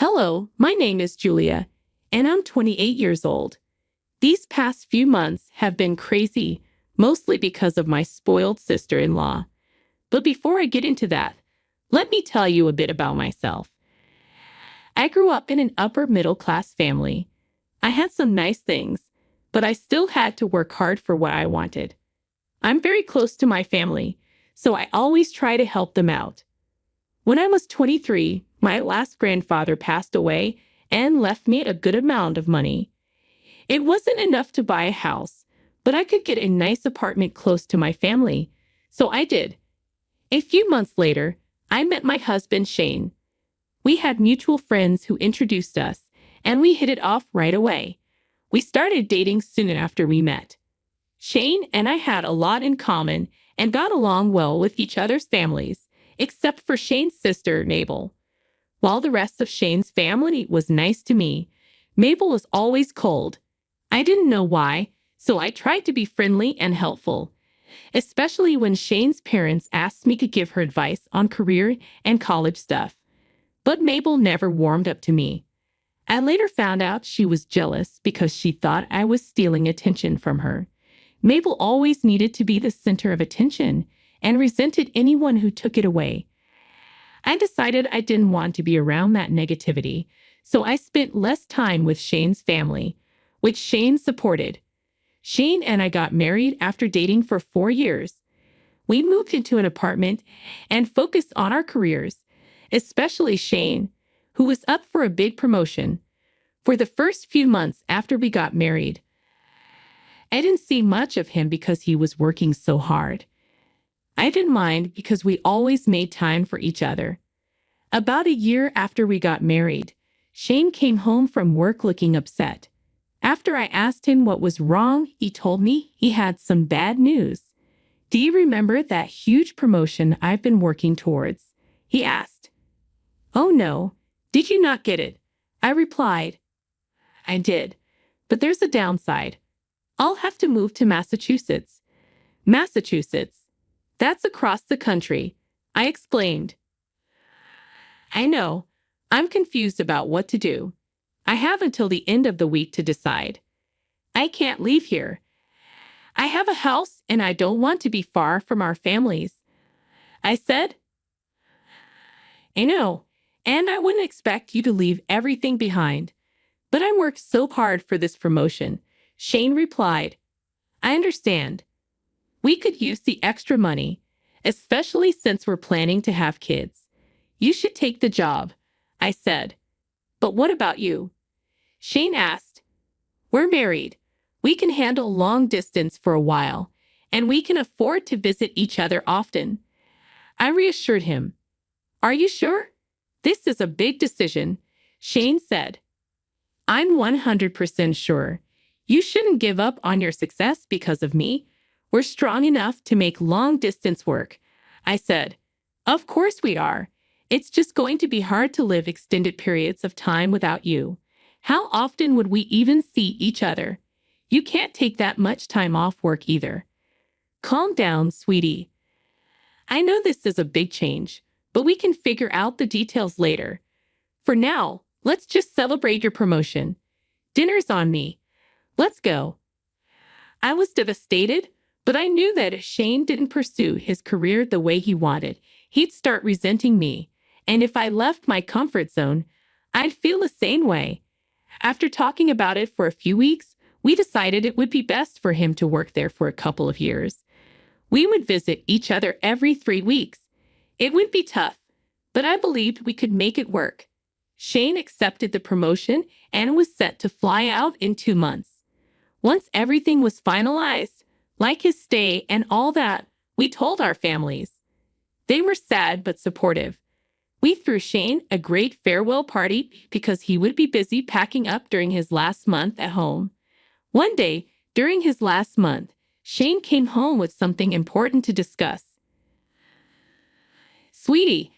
Hello, my name is Julia, and I'm 28 years old. These past few months have been crazy, mostly because of my spoiled sister-in-law. But before I get into that, let me tell you a bit about myself. I grew up in an upper middle class family. I had some nice things, but I still had to work hard for what I wanted. I'm very close to my family, so I always try to help them out. When I was 23, my last grandfather passed away and left me a good amount of money. It wasn't enough to buy a house, but I could get a nice apartment close to my family, so I did. A few months later, I met my husband, Shane. We had mutual friends who introduced us, and we hit it off right away. We started dating soon after we met. Shane and I had a lot in common and got along well with each other's families, except for Shane's sister, Mabel. While the rest of Shane's family was nice to me, Mabel was always cold. I didn't know why, so I tried to be friendly and helpful, especially when Shane's parents asked me to give her advice on career and college stuff. But Mabel never warmed up to me. I later found out she was jealous because she thought I was stealing attention from her. Mabel always needed to be the center of attention and resented anyone who took it away. I decided I didn't want to be around that negativity, so I spent less time with Shane's family, which Shane supported. Shane and I got married after dating for 4 years. We moved into an apartment and focused on our careers, especially Shane, who was up for a big promotion. For the first few months after we got married, I didn't see much of him because he was working so hard. I didn't mind because we always made time for each other. About a year after we got married, Shane came home from work looking upset. After I asked him what was wrong, he told me he had some bad news. "Do you remember that huge promotion I've been working towards?" he asked. "Oh no, did you not get it?" I replied. "I did, but there's a downside. I'll have to move to Massachusetts." "Massachusetts? That's across the country," I exclaimed. "I know. I'm confused about what to do. I have until the end of the week to decide. I can't leave here. I have a house and I don't want to be far from our families," I said. "I know, and I wouldn't expect you to leave everything behind. But I worked so hard for this promotion," Shane replied. "I understand. We could use the extra money, especially since we're planning to have kids. You should take the job," I said. "But what about you?" Shane asked. "We're married. We can handle long distance for a while, and we can afford to visit each other often." I reassured him. "Are you sure? This is a big decision," Shane said. "I'm 100% sure. You shouldn't give up on your success because of me. We're strong enough to make long distance work," I said. "Of course we are. It's just going to be hard to live extended periods of time without you. How often would we even see each other? You can't take that much time off work either." "Calm down, sweetie. I know this is a big change, but we can figure out the details later. For now, let's just celebrate your promotion. Dinner's on me. Let's go." I was devastated, but I knew that if Shane didn't pursue his career the way he wanted, he'd start resenting me. And if I left my comfort zone, I'd feel the same way. After talking about it for a few weeks, we decided it would be best for him to work there for a couple of years. We would visit each other every 3 weeks. It would be tough, but I believed we could make it work. Shane accepted the promotion and was set to fly out in 2 months. Once everything was finalized, like his stay and all that, we told our families. They were sad but supportive. We threw Shane a great farewell party because he would be busy packing up during his last month at home. One day, during his last month, Shane came home with something important to discuss. "Sweetie,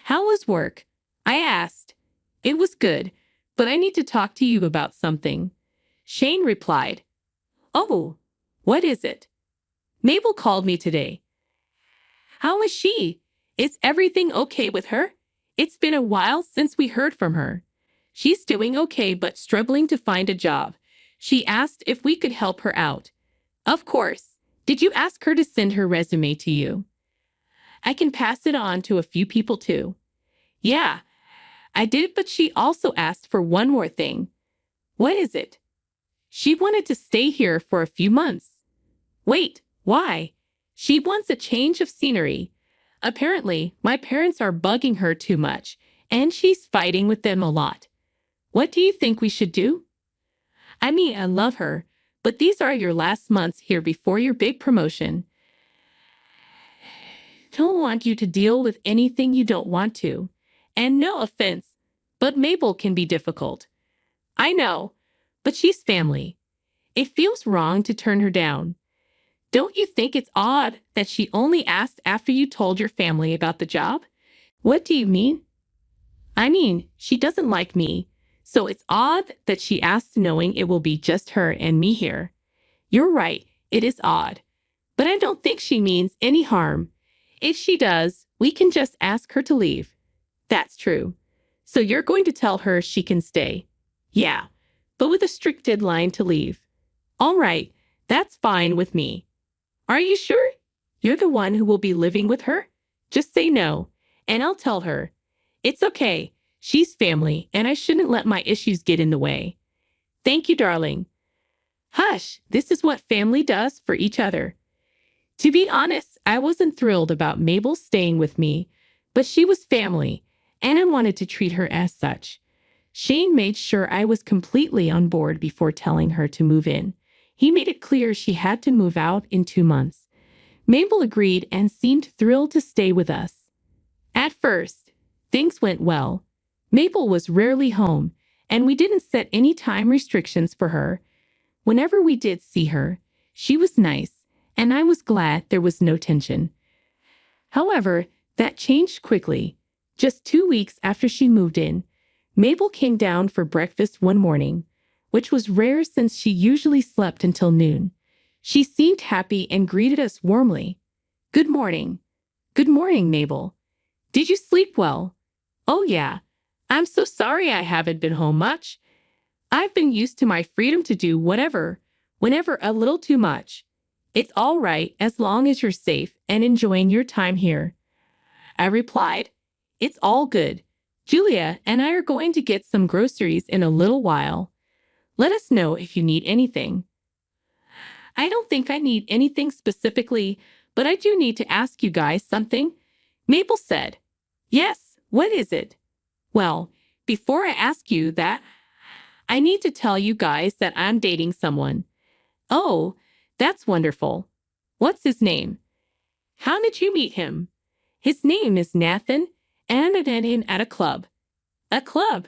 how was work?" I asked. "It was good, but I need to talk to you about something." Shane replied. "Oh, what is it?" "Mabel called me today." "How is she? Is everything okay with her? It's been a while since we heard from her." She's doing okay but struggling to find a job. She asked if we could help her out. Of course. Did you ask her to send her resume to you? I can pass it on to a few people too. Yeah, I did, but she also asked for one more thing. What is it? She wanted to stay here for a few months. Wait, why? She wants a change of scenery. Apparently, my parents are bugging her too much, and she's fighting with them a lot. What do you think we should do? I mean, I love her, but these are your last months here before your big promotion. Don't want you to deal with anything you don't want to. And no offense, but Mabel can be difficult. I know, but she's family. It feels wrong to turn her down. Don't you think it's odd that she only asked after you told your family about the job? What do you mean? I mean, she doesn't like me, so it's odd that she asked knowing it will be just her and me here. You're right, it is odd. But I don't think she means any harm. If she does, we can just ask her to leave. That's true. So you're going to tell her she can stay? Yeah, but with a strict deadline to leave. All right, that's fine with me. Are you sure? You're the one who will be living with her? Just say no, and I'll tell her. It's okay. She's family, and I shouldn't let my issues get in the way. Thank you, darling. Hush, this is what family does for each other. To be honest, I wasn't thrilled about Mabel staying with me, but she was family, and I wanted to treat her as such. Shane made sure I was completely on board before telling her to move in. He made it clear she had to move out in 2 months. Mabel agreed and seemed thrilled to stay with us. At first, things went well. Mabel was rarely home, and we didn't set any time restrictions for her. Whenever we did see her, she was nice, and I was glad there was no tension. However, that changed quickly. Just 2 weeks after she moved in, Mabel came down for breakfast one morning, which was rare since she usually slept until noon. She seemed happy and greeted us warmly. Good morning. Good morning, Mabel. Did you sleep well? Oh, yeah. I'm so sorry I haven't been home much. I've been used to my freedom to do whatever, whenever a little too much. It's all right as long as you're safe and enjoying your time here. I replied, It's all good. Julia and I are going to get some groceries in a little while. Let us know if you need anything. I don't think I need anything specifically, but I do need to ask you guys something. Mabel said, Yes, what is it? Well, before I ask you that, I need to tell you guys that I'm dating someone. Oh, that's wonderful. What's his name? How did you meet him? His name is Nathan, and I met him at a club. A club?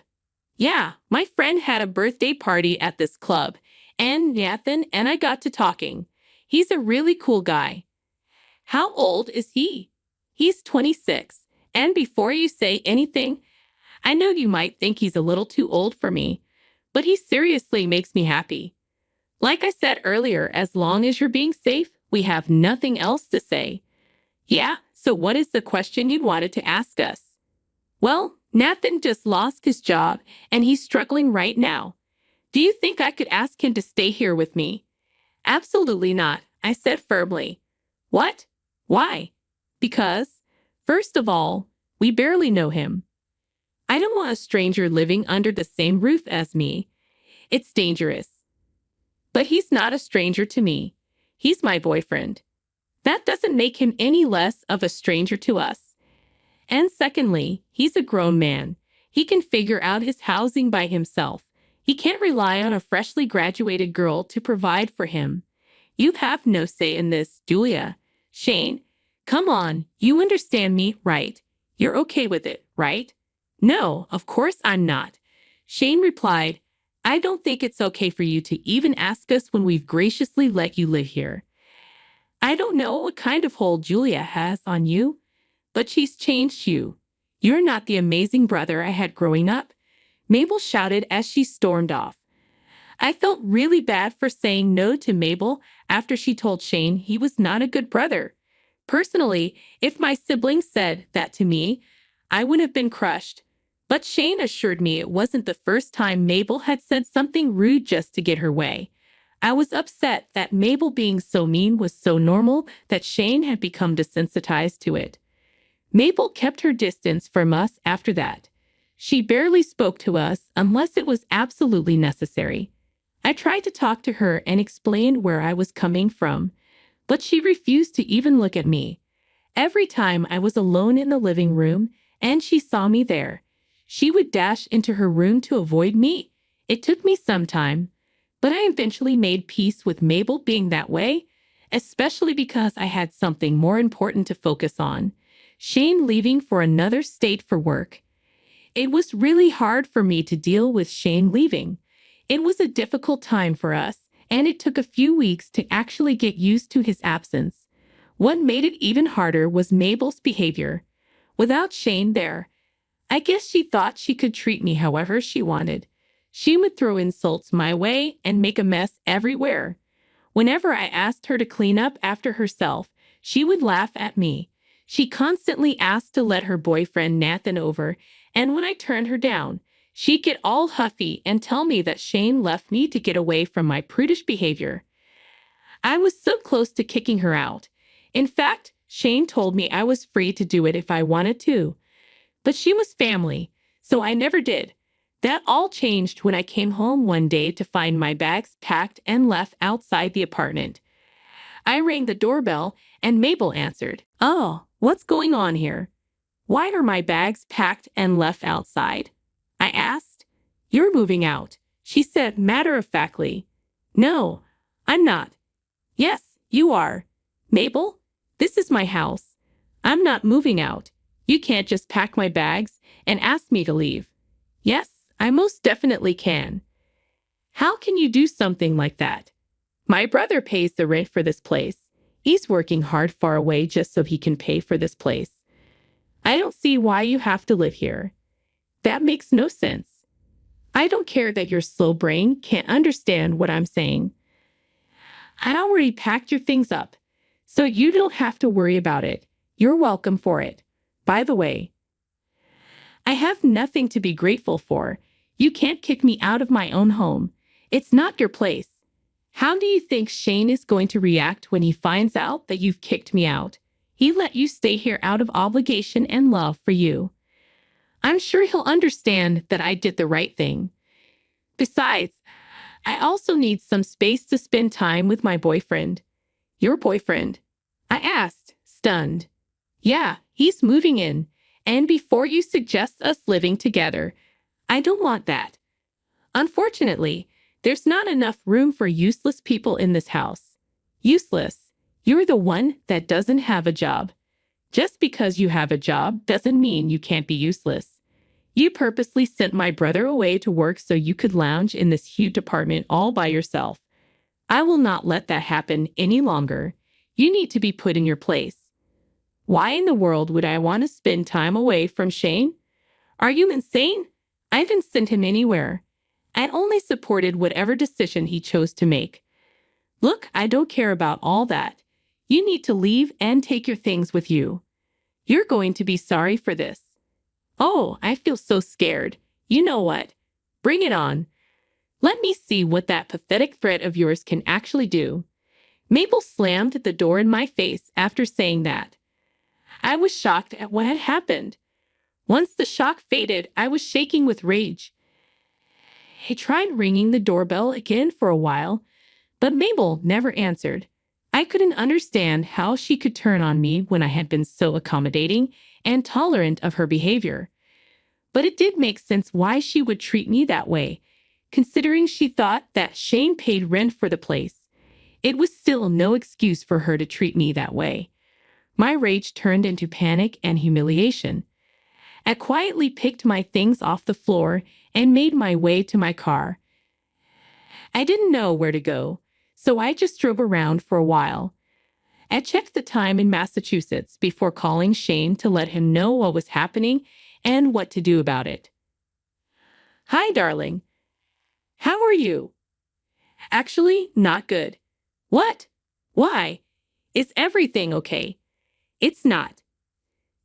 Yeah, my friend had a birthday party at this club, and Nathan and I got to talking. He's a really cool guy. How old is he? He's 26, and before you say anything, I know you might think he's a little too old for me, but he seriously makes me happy. Like I said earlier, as long as you're being safe, we have nothing else to say. Yeah, so what is the question you wanted to ask us? Well, Nathan just lost his job, and he's struggling right now. Do you think I could ask him to stay here with me? Absolutely not, I said firmly. What? Why? Because, first of all, we barely know him. I don't want a stranger living under the same roof as me. It's dangerous. But he's not a stranger to me. He's my boyfriend. That doesn't make him any less of a stranger to us. And secondly, he's a grown man. He can figure out his housing by himself. He can't rely on a freshly graduated girl to provide for him. You have no say in this, Julia. Shane, come on, you understand me, right? You're okay with it, right? No, of course I'm not. Shane replied, I don't think it's okay for you to even ask us when we've graciously let you live here. I don't know what kind of hold Julia has on you, but she's changed you. You're not the amazing brother I had growing up, Mabel shouted as she stormed off. I felt really bad for saying no to Mabel after she told Shane he was not a good brother. Personally, if my siblings said that to me, I would have been crushed. But Shane assured me it wasn't the first time Mabel had said something rude just to get her way. I was upset that Mabel being so mean was so normal that Shane had become desensitized to it. Mabel kept her distance from us after that. She barely spoke to us unless it was absolutely necessary. I tried to talk to her and explain where I was coming from, but she refused to even look at me. Every time I was alone in the living room and she saw me there, she would dash into her room to avoid me. It took me some time, but I eventually made peace with Mabel being that way, especially because I had something more important to focus on: Shane leaving for another state for work. It was really hard for me to deal with Shane leaving. It was a difficult time for us, and it took a few weeks to actually get used to his absence. What made it even harder was Mabel's behavior. Without Shane there, I guess she thought she could treat me however she wanted. She would throw insults my way and make a mess everywhere. Whenever I asked her to clean up after herself, she would laugh at me. She constantly asked to let her boyfriend Nathan over, and when I turned her down, she'd get all huffy and tell me that Shane left me to get away from my prudish behavior. I was so close to kicking her out. In fact, Shane told me I was free to do it if I wanted to. But she was family, so I never did. That all changed when I came home one day to find my bags packed and left outside the apartment. I rang the doorbell and Mabel answered. "Oh, what's going on here? Why are my bags packed and left outside?" I asked. "You're moving out," she said matter-of-factly. "No, I'm not." "Yes, you are." "Mabel, this is my house. I'm not moving out. You can't just pack my bags and ask me to leave." "Yes, I most definitely can." "How can you do something like that? My brother pays the rent for this place. He's working hard far away just so he can pay for this place. I don't see why you have to live here. That makes no sense. I don't care that your slow brain can't understand what I'm saying. I already packed your things up, so you don't have to worry about it. You're welcome for it. By the way, I have nothing to be grateful for. You can't kick me out of my own home. It's not your place. How do you think Shane is going to react when he finds out that you've kicked me out? He let you stay here out of obligation and love for you. I'm sure he'll understand that I did the right thing. Besides, I also need some space to spend time with my boyfriend." "Your boyfriend?" I asked, stunned. "Yeah, he's moving in. And before you suggest us living together, I don't want that. Unfortunately, there's not enough room for useless people in this house." "Useless? You're the one that doesn't have a job. Just because you have a job doesn't mean you can't be useless. You purposely sent my brother away to work so you could lounge in this huge apartment all by yourself. I will not let that happen any longer. You need to be put in your place. Why in the world would I want to spend time away from Shane? Are you insane? I haven't sent him anywhere. I only supported whatever decision he chose to make. Look, I don't care about all that. You need to leave and take your things with you. You're going to be sorry for this." "Oh, I feel so scared. You know what? Bring it on. Let me see what that pathetic threat of yours can actually do." Mabel slammed the door in my face after saying that. I was shocked at what had happened. Once the shock faded, I was shaking with rage. I tried ringing the doorbell again for a while, but Mabel never answered. I couldn't understand how she could turn on me when I had been so accommodating and tolerant of her behavior. But it did make sense why she would treat me that way, considering she thought that Shane paid rent for the place. It was still no excuse for her to treat me that way. My rage turned into panic and humiliation. I quietly picked my things off the floor and made my way to my car. I didn't know where to go, so I just drove around for a while. I checked the time in Massachusetts before calling Shane to let him know what was happening and what to do about it. "Hi, darling. How are you?" "Actually, not good." "What? Why? Is everything okay?" "It's not.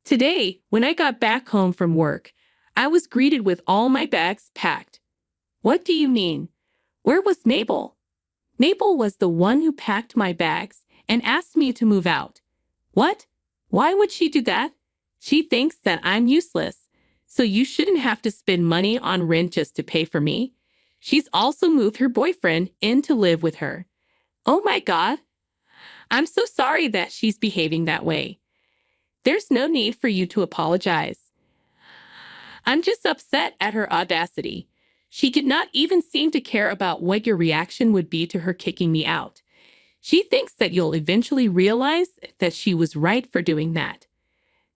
Today, when I got back home from work, I was greeted with all my bags packed. What do you mean? Where was Mabel? Mabel was the one who packed my bags and asked me to move out. What? Why would she do that? She thinks that I'm useless, so you shouldn't have to spend money on rent just to pay for me. She's also moved her boyfriend in to live with her. Oh my God. I'm so sorry that she's behaving that way. There's no need for you to apologize. I'm just upset at her audacity. She did not even seem to care about what your reaction would be to her kicking me out. She thinks that you'll eventually realize that she was right for doing that.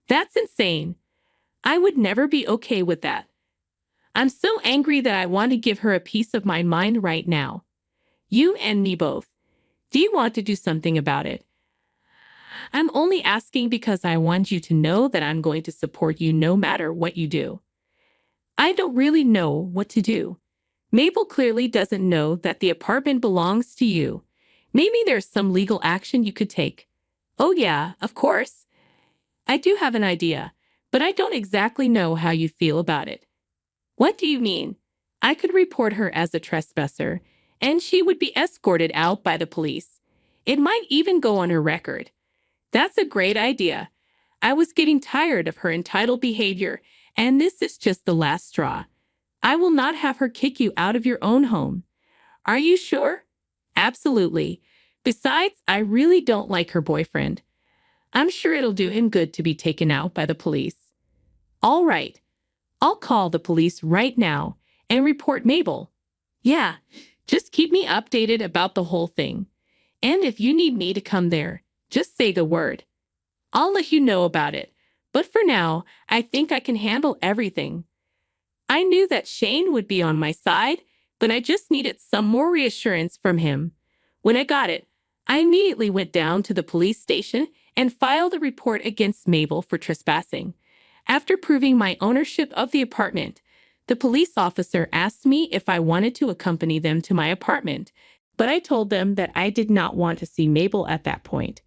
That's insane. I would never be okay with that. I'm so angry that I want to give her a piece of my mind right now. You and me both. Do you want to do something about it? I'm only asking because I want you to know that I'm going to support you no matter what you do. I don't really know what to do. Mabel clearly doesn't know that the apartment belongs to you. Maybe there's some legal action you could take. Oh yeah, of course. I do have an idea, but I don't exactly know how you feel about it. What do you mean? I could report her as a trespasser, and she would be escorted out by the police. It might even go on her record. That's a great idea. I was getting tired of her entitled behavior, and this is just the last straw. I will not have her kick you out of your own home. Are you sure? Absolutely. Besides, I really don't like her boyfriend. I'm sure it'll do him good to be taken out by the police. All right. I'll call the police right now and report Mabel. Yeah, just keep me updated about the whole thing. And if you need me to come there, just say the word. I'll let you know about it. But for now, I think I can handle everything. I knew that Shane would be on my side, but I just needed some more reassurance from him. When I got it, I immediately went down to the police station and filed a report against Mabel for trespassing. After proving my ownership of the apartment, the police officer asked me if I wanted to accompany them to my apartment, but I told them that I did not want to see Mabel at that point.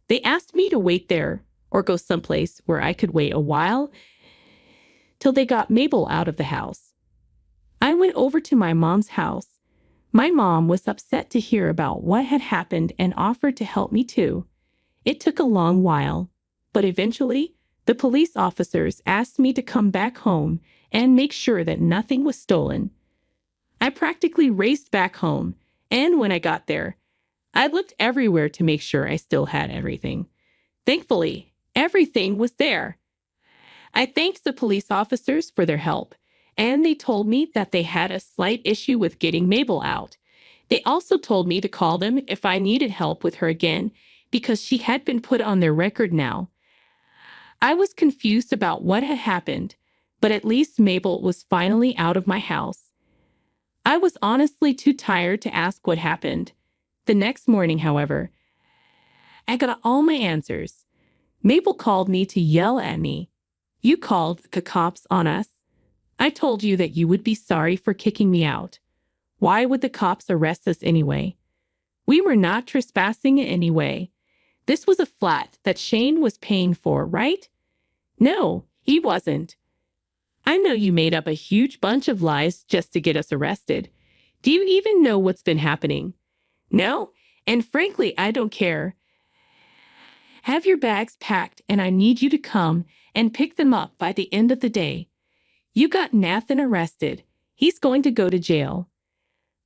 They asked me to wait there or go someplace where I could wait a while till they got Mabel out of the house. I went over to my mom's house. My mom was upset to hear about what had happened and offered to help me too. It took a long while, but eventually, the police officers asked me to come back home and make sure that nothing was stolen. I practically raced back home, and when I got there, I looked everywhere to make sure I still had everything. Thankfully, everything was there. I thanked the police officers for their help, and they told me that they had a slight issue with getting Mabel out. They also told me to call them if I needed help with her again because she had been put on their record now. I was confused about what had happened, but at least Mabel was finally out of my house. I was honestly too tired to ask what happened. The next morning, however, I got all my answers. Mabel called me to yell at me. You called the cops on us. I told you that you would be sorry for kicking me out. Why would the cops arrest us anyway? We were not trespassing in any way. This was a flat that Shane was paying for, right? No, he wasn't. I know you made up a huge bunch of lies just to get us arrested. Do you even know what's been happening? No, and frankly, I don't care. Have your bags packed, and I need you to come and pick them up by the end of the day. You got Nathan arrested. He's going to go to jail.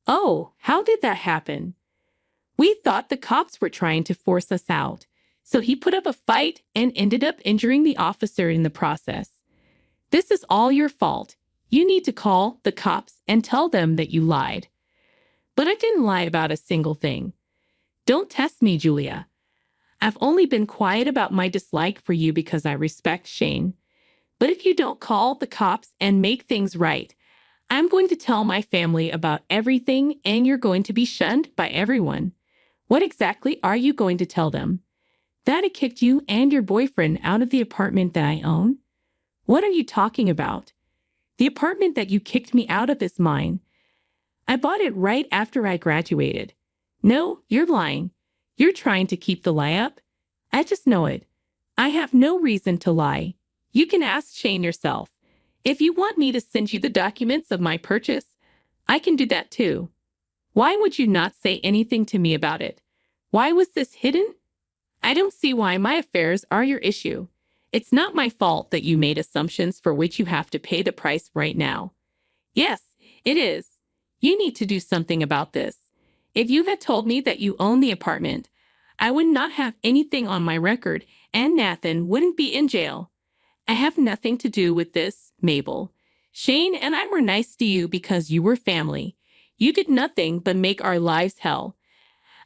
Oh, how did that happen? We thought the cops were trying to force us out, so he put up a fight and ended up injuring the officer in the process. This is all your fault. You need to call the cops and tell them that you lied. But I didn't lie about a single thing. Don't test me, Julia. I've only been quiet about my dislike for you because I respect Shane. But if you don't call the cops and make things right, I'm going to tell my family about everything and you're going to be shunned by everyone. What exactly are you going to tell them? That I kicked you and your boyfriend out of the apartment that I own? What are you talking about? The apartment that you kicked me out of is mine. I bought it right after I graduated. No, you're lying. You're trying to keep the lie up. I just know it. I have no reason to lie. You can ask Shane yourself. If you want me to send you the documents of my purchase, I can do that too. Why would you not say anything to me about it? Why was this hidden? I don't see why my affairs are your issue. It's not my fault that you made assumptions for which you have to pay the price right now. Yes, it is. You need to do something about this. If you had told me that you own the apartment, I would not have anything on my record and Nathan wouldn't be in jail. I have nothing to do with this, Mabel. Shane and I were nice to you because you were family. You did nothing but make our lives hell.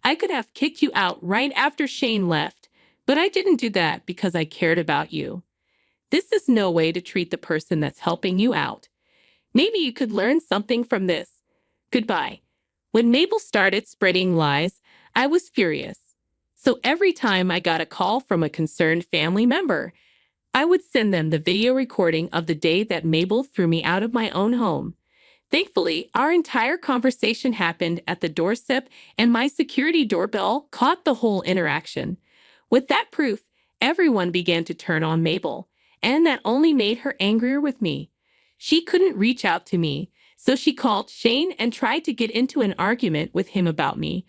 I could have kicked you out right after Shane left, but I didn't do that because I cared about you. This is no way to treat the person that's helping you out. Maybe you could learn something from this. Goodbye. When Mabel started spreading lies, I was furious. So every time I got a call from a concerned family member, I would send them the video recording of the day that Mabel threw me out of my own home. Thankfully, our entire conversation happened at the doorstep and my security doorbell caught the whole interaction. With that proof, everyone began to turn on Mabel, and that only made her angrier with me. She couldn't reach out to me, so she called Shane and tried to get into an argument with him about me.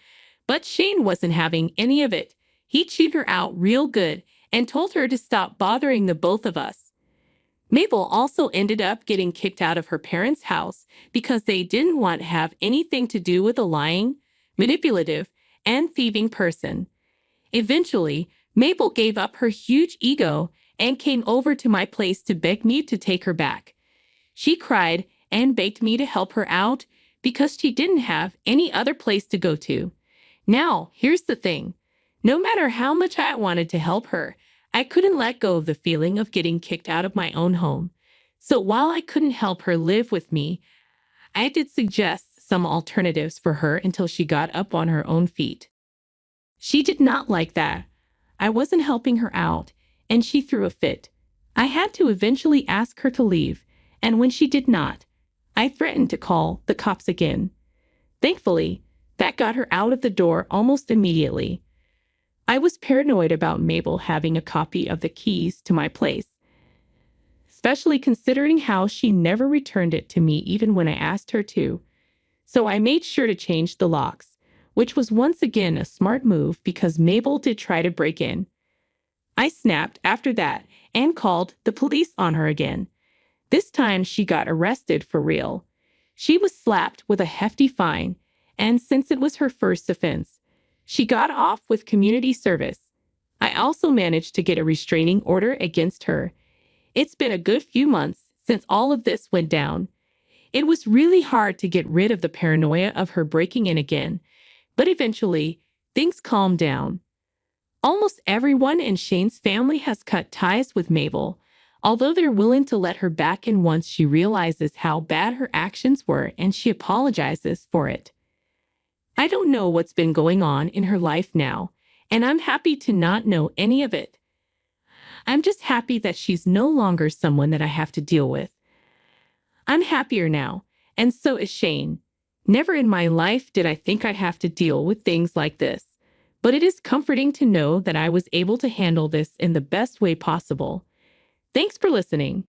But Shane wasn't having any of it. He chewed her out real good and told her to stop bothering the both of us. Mabel also ended up getting kicked out of her parents' house because they didn't want to have anything to do with a lying, manipulative, and thieving person. Eventually, Mabel gave up her huge ego and came over to my place to beg me to take her back. She cried and begged me to help her out because she didn't have any other place to go to. Now, here's the thing. No matter how much I wanted to help her, I couldn't let go of the feeling of getting kicked out of my own home. So while I couldn't help her live with me, I did suggest some alternatives for her until she got up on her own feet. She did not like that. I wasn't helping her out, and she threw a fit. I had to eventually ask her to leave, and when she did not, I threatened to call the cops again. Thankfully, that got her out of the door almost immediately. I was paranoid about Mabel having a copy of the keys to my place, especially considering how she never returned it to me even when I asked her to. So I made sure to change the locks, which was once again a smart move because Mabel did try to break in. I snapped after that and called the police on her again. This time she got arrested for real. She was slapped with a hefty fine, and since it was her first offense, she got off with community service. I also managed to get a restraining order against her. It's been a good few months since all of this went down. It was really hard to get rid of the paranoia of her breaking in again, but eventually, things calmed down. Almost everyone in Shane's family has cut ties with Mabel, although they're willing to let her back in once she realizes how bad her actions were and she apologizes for it. I don't know what's been going on in her life now, and I'm happy to not know any of it. I'm just happy that she's no longer someone that I have to deal with. I'm happier now, and so is Shane. Never in my life did I think I'd have to deal with things like this, but it is comforting to know that I was able to handle this in the best way possible. Thanks for listening.